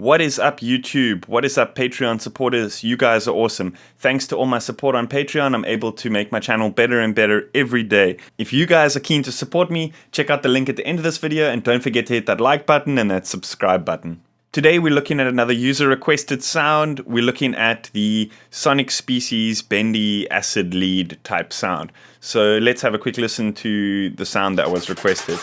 What is up, YouTube? What is up, Patreon supporters? You guys are awesome. Thanks to all my support on Patreon, I'm able to make my channel better and better every day. If you guys are keen to support me, check out the link at the end of this video and don't forget to hit that like button and that subscribe button. Today we're looking at another user requested sound. We're looking at the Sonic Species bendy acid lead type sound. So let's have a quick listen to the sound that was requested.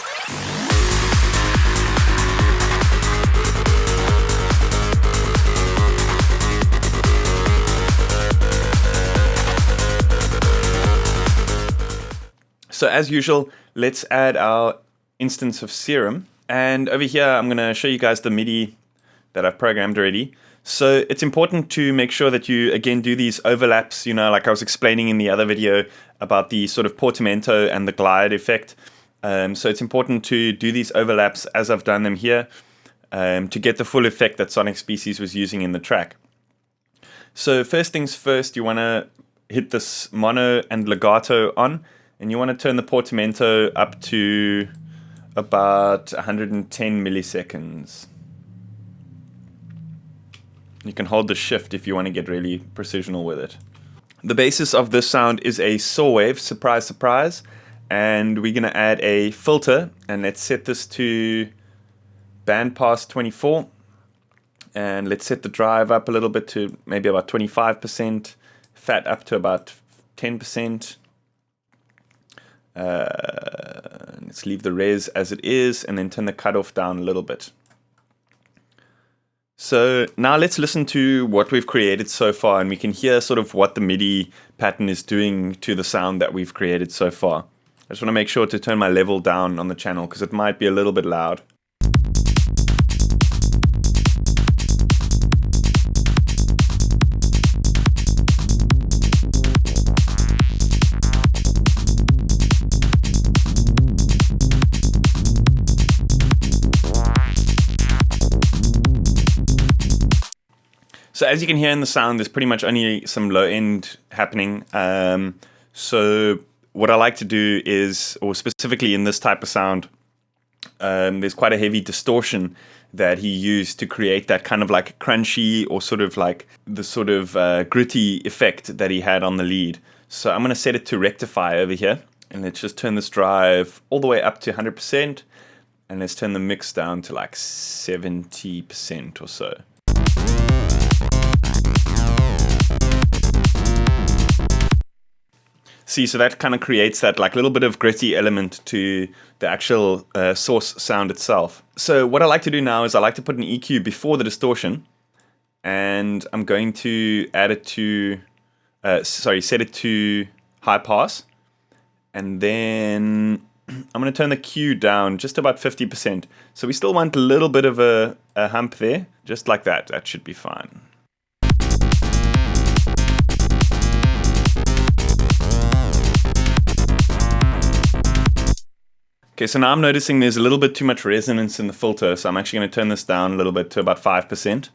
So as usual, let's add our instance of Serum. And over here, I'm going to show you guys the MIDI that I've programmed already. So it's important to make sure that you, again, do these overlaps, you know, like I was explaining in the other video about the sort of portamento and the glide effect. So it's important to do these overlaps as I've done them here to get the full effect that Sonic Species was using in the track. So first things first, you want to hit this mono and legato on. And you want to turn the portamento up to about 110 milliseconds. You can hold the shift if you want to get really precisional with it. The basis of this sound is a saw wave, surprise, surprise. And we're going to add a filter. And let's set this to bandpass 24. And let's set the drive up a little bit to maybe about 25%. Fat up to about 10%. Let's leave the res as it is and then turn the cutoff down a little bit. So now let's listen to what we've created so far, and we can hear sort of what the MIDI pattern is doing to the sound that we've created so far. I just want to make sure to turn my level down on the channel because it might be a little bit loud. So as you can hear in the sound, there's pretty much only some low end happening. So what I like to do is, or specifically in this type of sound, there's quite a heavy distortion that he used to create that kind of like crunchy or sort of like the sort of gritty effect that he had on the lead. So I'm going to set it to rectify over here. And let's just turn this drive all the way up to 100%. And let's turn the mix down to like 70% or so. See, so that kind of creates that like little bit of gritty element to the actual source sound itself. So what I like to do now is I like to put an EQ before the distortion, and I'm going to add it to, set it to high pass, and then I'm going to turn the Q down just about 50%. So we still want a little bit of a hump there, just like that. That should be fine. Okay, so now I'm noticing there's a little bit too much resonance in the filter, so I'm actually going to turn this down a little bit to about 5%.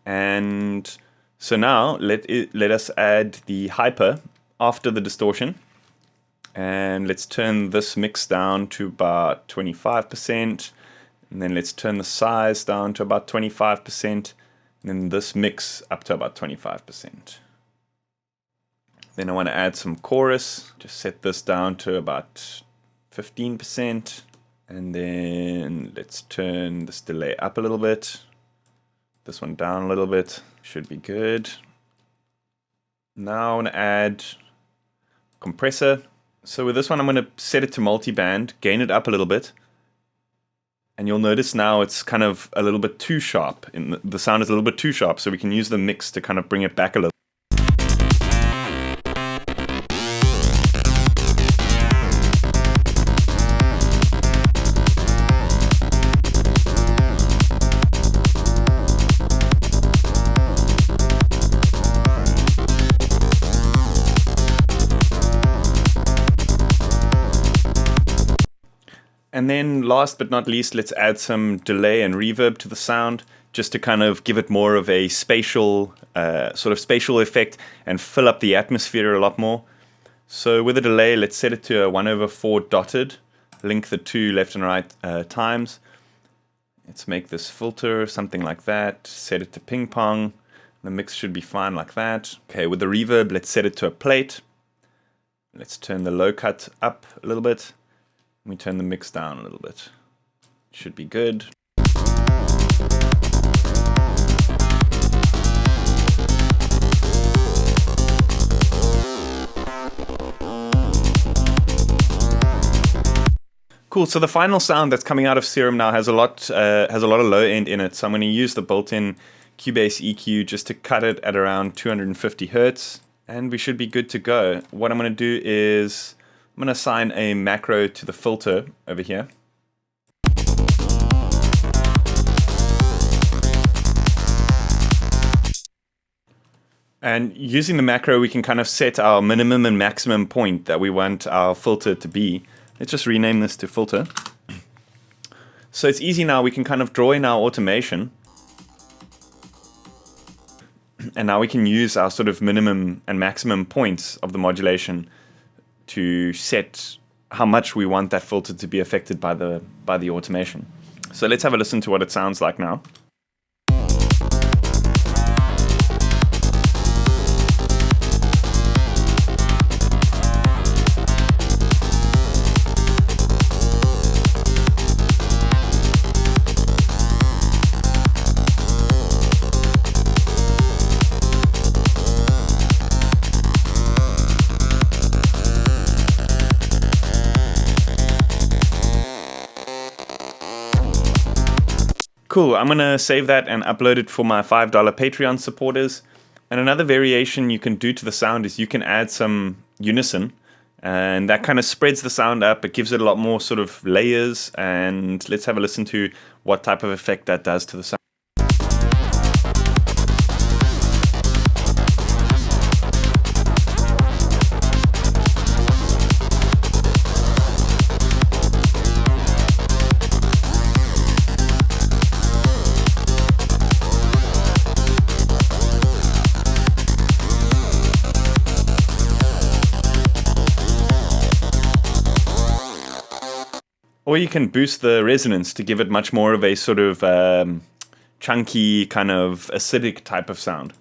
And so now let us add the hyper after the distortion. And let's turn this mix down to about 25%. And then let's turn the size down to about 25%. And then this mix up to about 25%. Then I want to add some chorus. Just set this down to about 15%, and then let's turn this delay up a little bit, this one down a little bit, should be good. Now I want to add compressor. So with this one I'm going to set it to multi-band, gain it up a little bit, and you'll notice now it's kind of a little bit too sharp, the sound is a little bit too sharp, so we can use the mix to kind of bring it back a little. And then last but not least, let's add some delay and reverb to the sound, just to kind of give it more of a spatial, sort of spatial effect and fill up the atmosphere a lot more. So with a delay, let's set it to a 1/4 dotted, link the two left and right times. Let's make this filter something like that. Set it to ping pong. The mix should be fine like that. Okay, with the reverb, let's set it to a plate. Let's turn the low cut up a little bit. We turn the mix down a little bit. Should be good. Cool. So the final sound that's coming out of Serum now has a lot of low end in it. So I'm going to use the built-in Cubase EQ just to cut it at around 250 hertz, and we should be good to go. What I'm going to do is I'm going to assign a macro to the filter over here. And using the macro, we can kind of set our minimum and maximum point that we want our filter to be. Let's just rename this to filter. So it's easy now. We can kind of draw in our automation. And now we can use our sort of minimum and maximum points of the modulation to set how much we want that filter to be affected by the automation. So let's have a listen to what it sounds like now. Cool, I'm going to save that and upload it for my $5 Patreon supporters. And another variation you can do to the sound is you can add some Unison, and that kind of spreads the sound up. It gives it a lot more sort of layers, and let's have a listen to what type of effect that does to the sound. Or you can boost the resonance to give it much more of a sort of chunky, kind of acidic type of sound.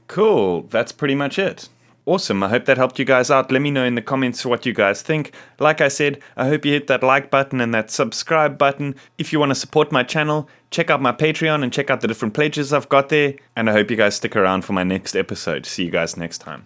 Cool, that's pretty much it. Awesome, I hope that helped you guys out. Let me know in the comments what you guys think. Like I said, I hope you hit that like button and that subscribe button. If you want to support my channel, check out my Patreon and check out the different pledges I've got there. And I hope you guys stick around for my next episode. See you guys next time.